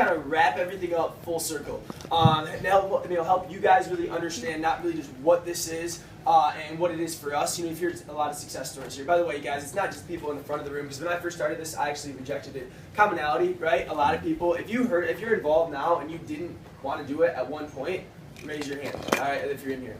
kind of wrap everything up full circle. And it'll help you guys really understand not really just what this is and what it is for us. You know, you've heard a lot of success stories here. By the way, guys, it's not just people in the front of the room, because when I first started this, I actually rejected it. Commonality, right? A lot of people, if you're involved now and you didn't want to do it at one point, raise your hand, all right, if you're in here.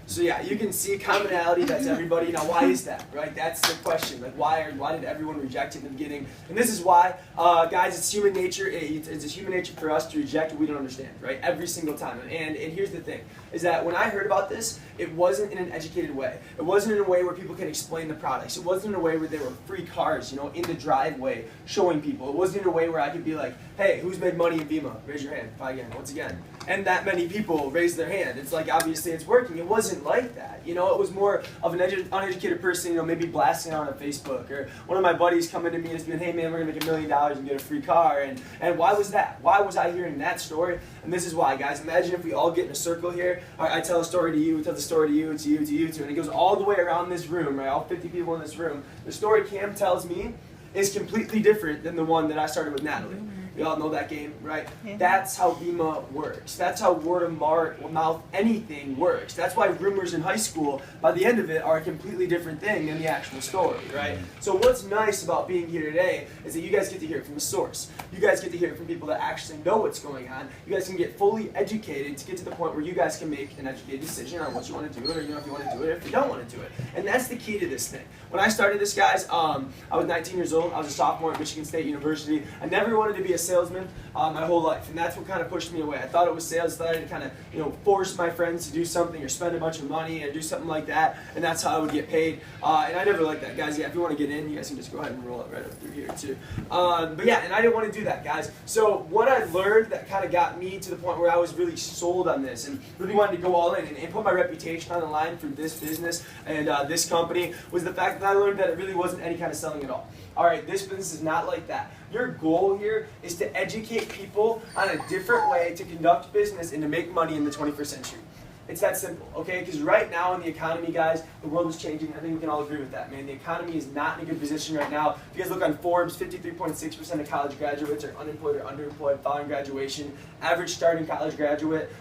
So yeah, you can see commonality, that's everybody. Now why is that, right? That's the question. Like why did everyone reject it in the beginning? And this is why, guys, it's human nature. It's human nature for us to reject what we don't understand, right? Every single time. And here's the thing, is that when I heard about this, it wasn't in an educated way. It wasn't in a way where people can explain the products. It wasn't in a way where there were free cars, you know, in the driveway showing people. It wasn't in a way where I could be like, hey, who's made money in Vima? Raise your hand. Again, once again. And that many people raised their hand. It's like, obviously it's working. It wasn't like that. You know, it was more of an uneducated person, you know, maybe blasting out on Facebook, or one of my buddies coming to me and being, hey man, we're gonna make $1 million and get a free car. And why was that? Why was I hearing that story? And this is why, guys. Imagine if we all get in a circle here. All right, I tell a story to you, tell the story to you, to you, to you, to, and it goes all the way around this room, right? All 50 people in this room. The story Cam tells me is completely different than the one that I started with Natalie. We all know that game, right? Yeah. That's how Vima works. That's how word of mouth, anything works. That's why rumors in high school, by the end of it, are a completely different thing than the actual story, right? So what's nice about being here today is that you guys get to hear it from the source. You guys get to hear it from people that actually know what's going on. You guys can get fully educated to get to the point where you guys can make an educated decision on what you want to do, or you know, if you want to do it, or if you don't want to do it. And that's the key to this thing. When I started this, guys, I was 19 years old. I was a sophomore at Michigan State University. I never wanted to be a salesman my whole life, and that's what kind of pushed me away. I thought it was sales. I thought I had to kind of, you know, force my friends to do something or spend a bunch of money and do something like that, and that's how I would get paid. And I never liked that, guys. Yeah, if you want to get in, you guys can just go ahead and roll it right up through here too. But yeah, and I didn't want to do that, guys. So what I learned that kind of got me to the point where I was really sold on this and really wanted to go all in and put my reputation on the line for this business and this company was the fact that I learned that it really wasn't any kind of selling at all. All right, this business is not like that. Your goal here is to educate people on a different way to conduct business and to make money in the 21st century. It's that simple, okay? Because right now in the economy, guys, the world is changing. I think we can all agree with that, man. The economy is not in a good position right now. If you guys look on Forbes, 53.6% of college graduates are unemployed or underemployed following graduation. Average starting college graduate,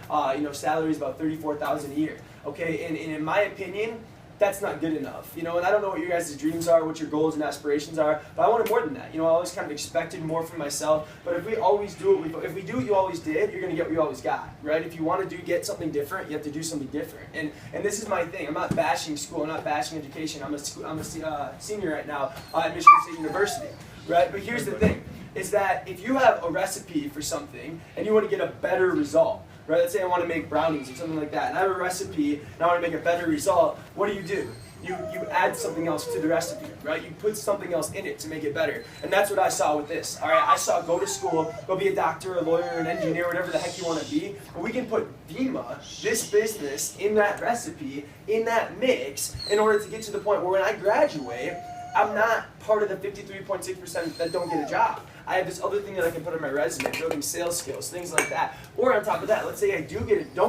salary is about $34,000 a year, okay? And in my opinion, that's not good enough, you know, and I don't know what your guys' dreams are, what your goals and aspirations are, but I wanted more than that. You know, I always kind of expected more from myself, but if we always do if we do what you always did, you're going to get what you always got, right? If you want to get something different, you have to do something different, and this is my thing. I'm not bashing school, I'm not bashing education. I'm a senior right now at Michigan State University, right? But here's the thing, is that if you have a recipe for something and you want to get a better result, right? Let's say I want to make brownies or something like that, and I have a recipe and I want to make a better result. What do? You add something else to the recipe, right? You put something else in it to make it better. And that's what I saw with this. All right, I saw go to school, go be a doctor, a lawyer, an engineer, whatever the heck you want to be. But we can put Vima, this business, in that recipe, in that mix, in order to get to the point where when I graduate, I'm not part of the 53.6% that don't get a job. I have this other thing that I can put on my resume, building sales skills, things like that. Or on top of that, let's say I don't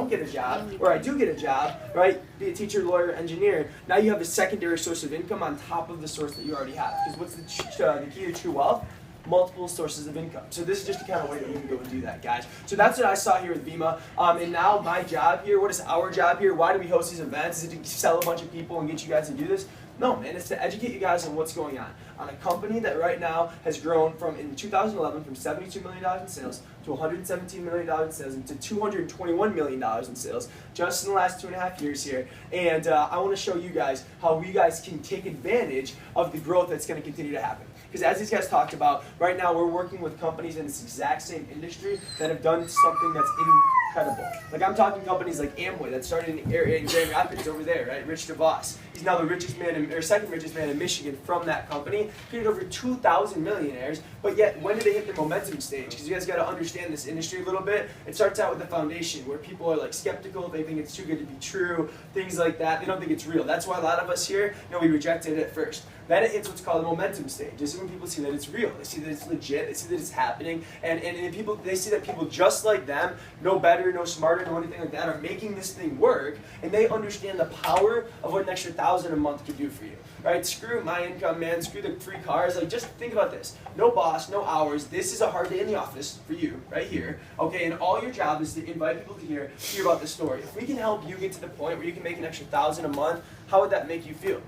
get a job, or I do get a job, right? Be a teacher, lawyer, engineer. Now you have a secondary source of income on top of the source that you already have. Because what's the key to true wealth? Multiple sources of income. So this is just the kind of way that you can go and do that, guys. So that's what I saw here with Vima. And now my job here, what is our job here? Why do we host these events? Is it to sell a bunch of people and get you guys to do this? No, man, it's to educate you guys on what's going on a company that right now has grown in 2011 from $72 million in sales to $117 million in sales and to $221 million in sales just in the last 2.5 years here. And I want to show you guys how you guys can take advantage of the growth that's going to continue to happen. Because as these guys talked about, right now we're working with companies in this exact same industry that have done something that's incredible. Like I'm talking companies like Amway that started in Grand Rapids over there, right? Rich DeVos. He's now the richest man, or second richest man in Michigan from that company. Created over 2,000 millionaires, but yet when do they hit the momentum stage? Because you guys got to understand this industry a little bit. It starts out with the foundation where people are like skeptical, they think it's too good to be true, things like that. They don't think it's real. That's why a lot of us here, we rejected it at first. Then it hits what's called the momentum stage. This is when people see that it's real. They see that it's legit. They see that it's happening, and people, they see that people just like them know better better, no smarter, no anything like that, are making this thing work, and they understand the power of what an extra $1,000 a month could do for you. Right? Screw my income, man. Screw the free cars. Like, just think about this. No boss, no hours. This is a hard day in the office for you, right here. Okay, and all your job is to invite people to hear about the story. If we can help you get to the point where you can make an extra $1,000 a month, how would that make you feel?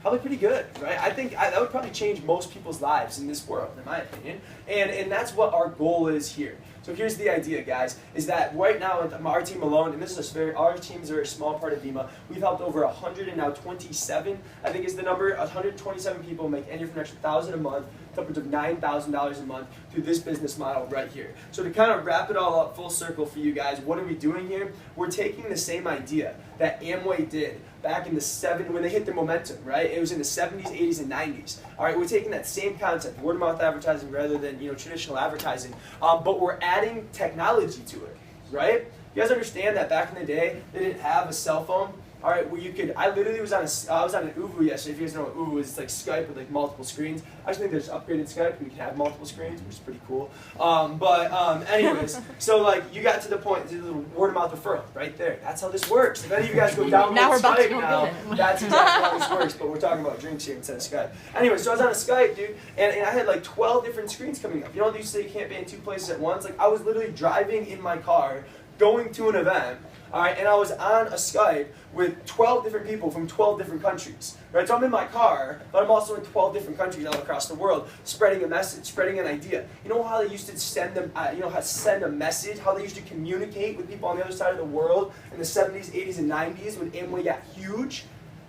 Probably pretty good, right? I think that would probably change most people's lives in this world, in my opinion. And that's what our goal is here. So here's the idea, guys, is that right now our team alone, and this is our teams are a small part of VEMA, we've helped over 127, I think is the number, 127 people make anywhere from an extra $1,000 a month to upwards of $9,000 a month through this business model right here. So to kind of wrap it all up full circle for you guys, what are we doing here? We're taking the same idea that Amway did back in the when they hit their momentum, right? It was in the 70s, 80s, and 90s. All right, we're taking that same concept, word of mouth advertising rather than traditional advertising, but we're adding technology to it, right? You guys understand that back in the day, they didn't have a cell phone. All right, where you could, I literally was on an Uvu yesterday. If you guys know what Uvu is, it's like Skype with like multiple screens. I just think there's upgraded Skype and we can have multiple screens, which is pretty cool. Anyways, so like you got to the point, the word of mouth referral right there. That's how this works. If any of you guys go download Skype now, that's exactly how this works. But we're talking about drinks here instead of Skype. Anyway, so I was on a Skype, dude, and I had like 12 different screens coming up. You know, they used to say you can't be in two places at once. Like I was literally driving in my car, going to an event. All right, and I was on a Skype with 12 different people from 12 different countries. Right, so I'm in my car, but I'm also in 12 different countries all across the world, spreading a message, spreading an idea. You know how they used to send them, send a message, how they used to communicate with people on the other side of the world in the 70s, 80s, and 90s when Amway got huge?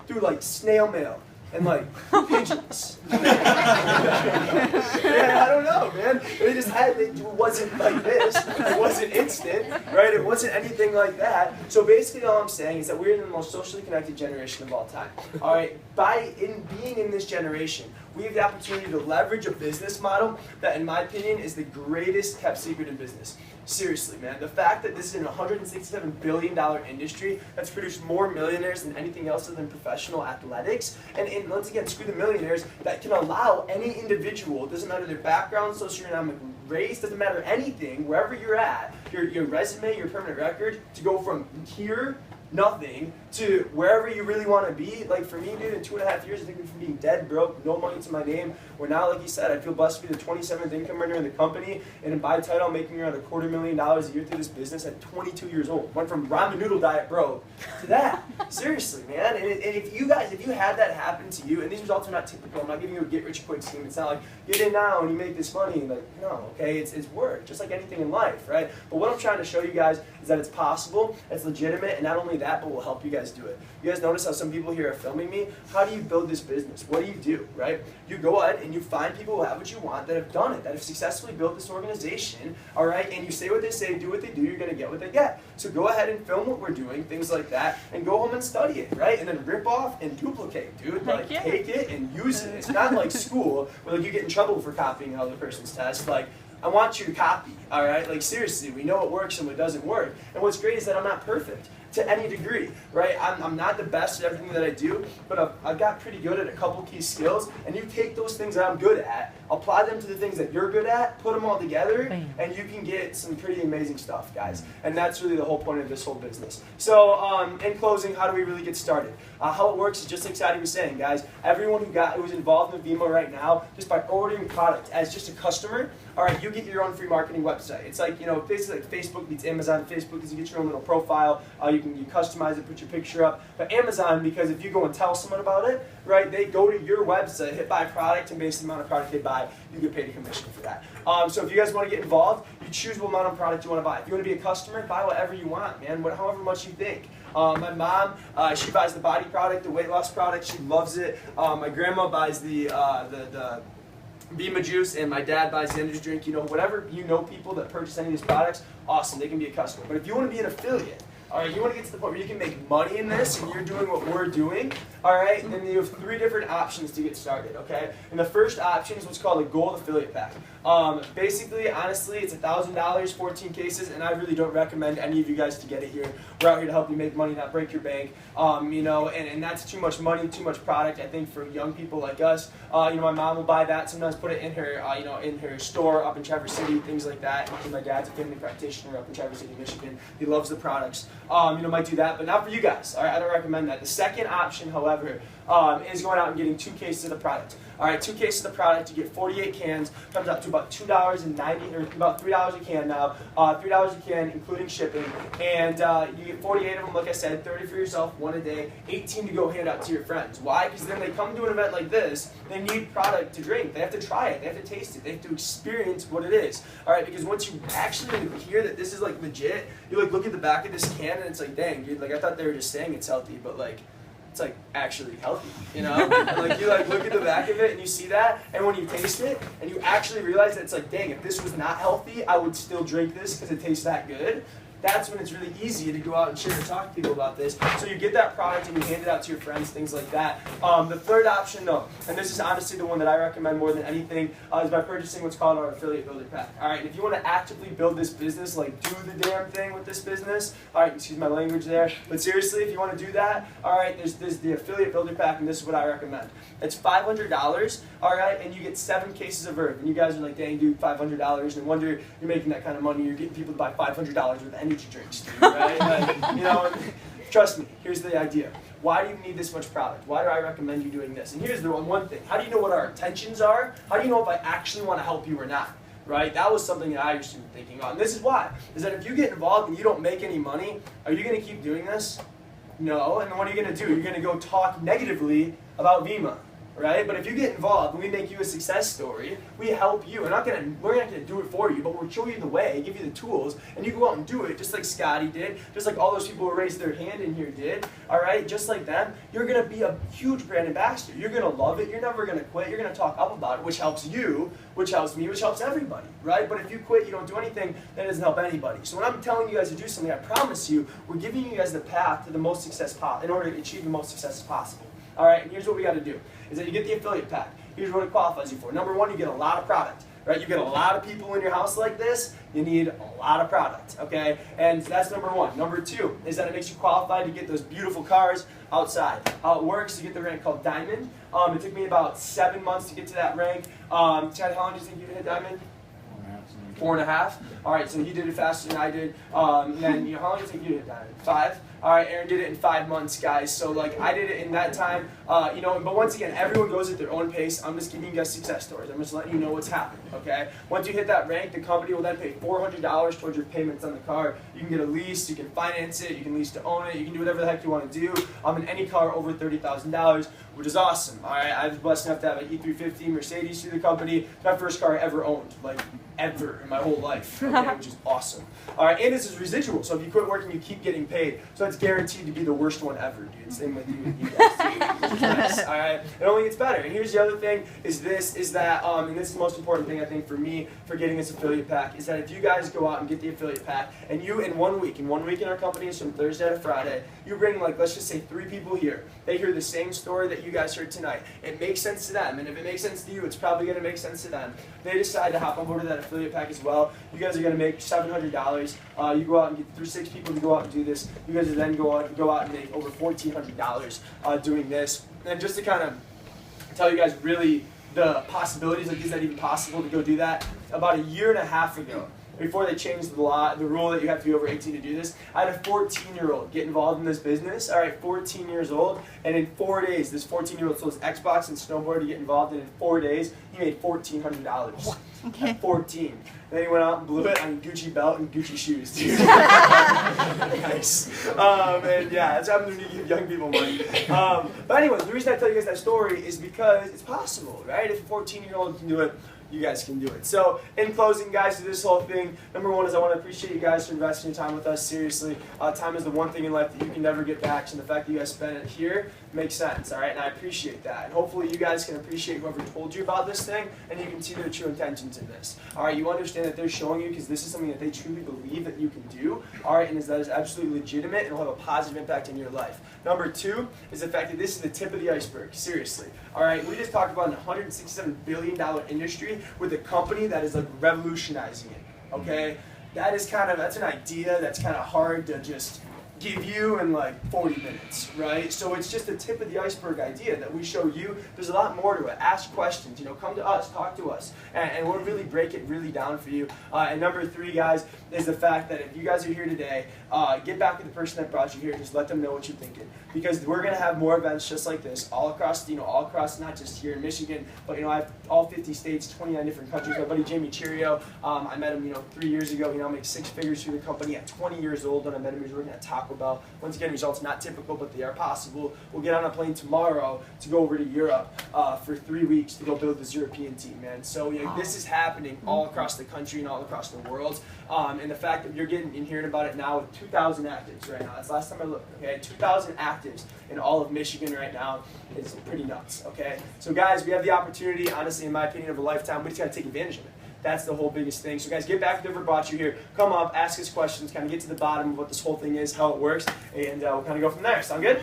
Through like snail mail and like pigeons. Yeah, I don't know, man. They just had, it wasn't like this. It wasn't instant, right? It wasn't anything like that. So basically all I'm saying is that we're in the most socially connected generation of all time. All right, being in this generation, we have the opportunity to leverage a business model that, in my opinion, is the greatest kept secret in business. Seriously, man. The fact that this is an $167 billion industry that's produced more millionaires than anything else other than professional athletics, and once again, screw the millionaires, that can allow any individual, doesn't matter their background, socioeconomic race, doesn't matter anything, wherever you're at, your resume, your permanent record, to go from here, nothing, to wherever you really want to be. Like for me, dude, in 2.5 years, I think from being dead broke, no money to my name, we're now, like you said, I feel blessed to be the 27th income earner in the company, and by title, I'm making around $250,000 a year through this business at 22 years old. Went from ramen noodle diet broke to that. Seriously, man. And if you had that happen to you, and these results are not typical, I'm not giving you a get-rich-quick scheme. It's not like, get in now and you make this money. Like, no, okay? It's work, just like anything in life, right? But what I'm trying to show you guys is that it's possible, it's legitimate, and not only that, but we'll help you guys do it. You guys notice how some people here are filming me? How do you build this business? What do you do, right? You go ahead and you find people who have what you want, that have done it, that have successfully built this organization, all right? And you say what they say, do what they do, you're going to get what they get. So go ahead and film what we're doing, things like that, and go home and study it, right? And then rip off and duplicate, dude. Like, take it and use it. It's not like school where like you get in trouble for copying another person's test. Like, I want you to copy, all right? Like, seriously, we know what works and what doesn't work. And what's great is that I'm not perfect to any degree, right? I'm not the best at everything that I do, but I've got pretty good at a couple key skills, and you take those things that I'm good at, apply them to the things that you're good at, put them all together, and you can get some pretty amazing stuff, guys. And that's really the whole point of this whole business. So, in closing, how do we really get started? How it works is just like Sadie was saying, guys. Everyone who's involved in VEMA right now, just by ordering product as just a customer, all right, you get your own free marketing website. It's like, basically like Facebook beats Amazon. Facebook is you get your own little profile. You customize it, put your picture up. But Amazon, because if you go and tell someone about it, right, they go to your website, hit buy product, and based on the amount of product they buy, you get paid a commission for that. So if you guys want to get involved, you choose what amount of product you want to buy. If you want to be a customer, buy whatever you want, man, however much you think. My mom, she buys the body product, the weight loss product. She loves it. My grandma buys the VEMA juice, and my dad buys the energy drink. Whatever people that purchase any of these products, awesome, they can be a customer. But if you want to be an affiliate, All right, you want to get to the point where you can make money in this and you're doing what we're doing, all right, then you have 3 different options to get started, okay? And the first option is what's called a gold affiliate pack. Basically, honestly, it's $1,000, 14 cases, and I really don't recommend any of you guys to get it here. We're out here to help you make money, not break your bank, you know, and that's too much money, too much product, I think, for young people like us. You know, my mom will buy that, sometimes put it in her, you know, in her store up in Traverse City, things like that. And my dad's a family practitioner up in Traverse City, Michigan. He loves the products. You know, might do that, but not for you guys. All right, I don't recommend that. The second option, however, is going out and getting 2 cases of the product. All right, 2 cases of the product, you get 48 cans, comes out to about $2.90 or about $3 a can now, $3 a can including shipping, and you get 48 of them, like I said, 30 for yourself, 1 a day, 18 to go hand out to your friends. Why? Because then they come to an event like this, they need product to drink, they have to try it, they have to taste it, they have to experience what it is. All right, because once you actually hear that this is like legit, you like look at the back of this can and it's like, dang, dude, like I thought they were just saying it's healthy, but like, it's like actually healthy, you know? Like you like look at the back of it and you see that, and when you taste it and you actually realize that it's like, dang, if this was not healthy, I would still drink this because it tastes that good. That's when it's really easy to go out and share and talk to people about this. So you get that product and you hand it out to your friends, things like that. The third option, though, and this is honestly the one that I recommend more than anything, is by purchasing what's called our affiliate builder pack. All right, and if you want to actively build this business, like do the damn thing with this business, all right, excuse my language there, but seriously, if you want to do that, all right, there's the affiliate builder pack, and this is what I recommend. It's $500, all right, and you get 7 cases of Verve. And you guys are like, dang, dude, $500, no wonder you're making that kind of money. You're getting people to buy $500 worth of energy drinks, dude, right? Like, you know, trust me, here's the idea. Why do you need this much product? Why do I recommend you doing this? And here's the one thing. How do you know what our intentions are? How do you know if I actually want to help you or not? Right? That was something that I used to be thinking on. And this is why. Is that if you get involved and you don't make any money, are you going to keep doing this? No. And then what are you going to do? You're going to go talk negatively about Vima. Right? But if you get involved and we make you a success story, we help you. We're not gonna do it for you, but we'll show you the way, give you the tools, and you go out and do it, just like Scotty did, just like all those people who raised their hand in here did. All right, just like them, you're gonna be a huge brand ambassador. You're gonna love it. You're never gonna quit. You're gonna talk up about it, which helps you, which helps me, which helps everybody. Right? But if you quit, you don't do anything, that doesn't help anybody. So when I'm telling you guys to do something, I promise you, we're giving you guys the path to the most success in order to achieve the most success possible. All right, and here's what we got to do, is that you get the affiliate pack. Here's what it qualifies you for. Number 1, you get a lot of product, right? You get a lot of people in your house like this, you need a lot of product, okay? And that's number 1. Number 2 is that it makes you qualified to get those beautiful cars outside. How it works, you get the rank called Diamond. It took me about 7 months to get to that rank. Chad, how long do you think you hit Diamond? 4.5. All right, so he did it faster than I did. And then, you know, how long did it take you to hit Diamond? 5. All right, Aaron did it in 5 months, guys. So, like, I did it in that time. You know, but once again, everyone goes at their own pace. I'm just giving you guys success stories. I'm just letting you know what's happening, okay? Once you hit that rank, the company will then pay $400 towards your payments on the car. You can get a lease, you can finance it, you can lease to own it, you can do whatever the heck you want to do. In any car over $30,000, which is awesome. All right, I was blessed enough to have an E350 Mercedes through the company. It's my first car I ever owned, like ever in my whole life, okay, which is awesome. All right, and this is residual, so if you quit working, you keep getting paid. So it's guaranteed to be the worst one ever, dude. Same with you guys, too. Nice, all right? It only gets better. And here's the other thing, is that, and this is the most important thing, I think, for me, for getting this affiliate pack, is that if you guys go out and get the affiliate pack, and you, in 1 week in our company is from Thursday to Friday, you bring, like, let's just say 3 people here. They hear the same story that you guys heard tonight. It makes sense to them, and if it makes sense to you, it's probably going to make sense to them. They decide to hop on board to that affiliate pack as well. You guys are going to make $700. You go out and get through 6 people to go out and do this. You guys will then go out and make over $1,400 doing this. And just to kind of tell you guys really the possibilities, like is that even possible to go do that? About 1.5 years ago, before they changed the rule that you have to be over 18 to do this, I had a 14-year-old get involved in this business, all right, 14 years old, and in 4 days, this 14-year-old sold his Xbox and snowboard to get involved, and in 4 days, he made $1,400 at 14. And then he went out and blew it on a Gucci belt and Gucci shoes, dude. Nice. And yeah, that's happening when you give young people money. But anyways, the reason I tell you guys that story is because it's possible, right? If a 14-year-old can do it, you guys can do it. So in closing, guys, to this whole thing, number one is I want to appreciate you guys for investing your time with us. Seriously, time is the one thing in life that you can never get back, so the fact that you guys spent it here makes sense, all right? And I appreciate that. And hopefully you guys can appreciate whoever told you about this thing, and you can see their true intentions in this. All right, you understand that they're showing you because this is something that they truly believe that you can do, all right, and that is absolutely legitimate and will have a positive impact in your life. Number two is the fact that this is the tip of the iceberg, seriously. All right, we just talked about an $167 billion industry with a company that is like revolutionizing it, okay? That's an idea that's kind of hard to just give you in like 40 minutes, right? So it's just the tip of the iceberg idea that we show you. There's a lot more to it. Ask questions, come to us, talk to us, and we'll really break it really down for you. And number three, guys, is the fact that if you guys are here today, get back with the person that brought you here. Just let them know what you're thinking, because we're gonna have more events just like this all across, not just here in Michigan, but I have all 50 states, 29 different countries. My buddy Jamie Cheerio, I met him 3 years ago. He now makes 6 figures through the company at 20 years old. When I met him, he was working at Taco Bell. Once again, results not typical, but they are possible. We'll get on a plane tomorrow to go over to Europe for 3 weeks to go build this European team, man. So this is happening all across the country and all across the world. And the fact that you're getting and hearing about it now with 2,000 actives right now. That's the last time I looked, okay? 2,000 actives in all of Michigan right now is pretty nuts, okay? So guys, we have the opportunity, honestly, in my opinion, of a lifetime. We just got to take advantage of it. That's the whole biggest thing. So guys, get back to whoever brought you here. Come up, ask us questions, kind of get to the bottom of what this whole thing is, how it works, and we'll kind of go from there. Sound good?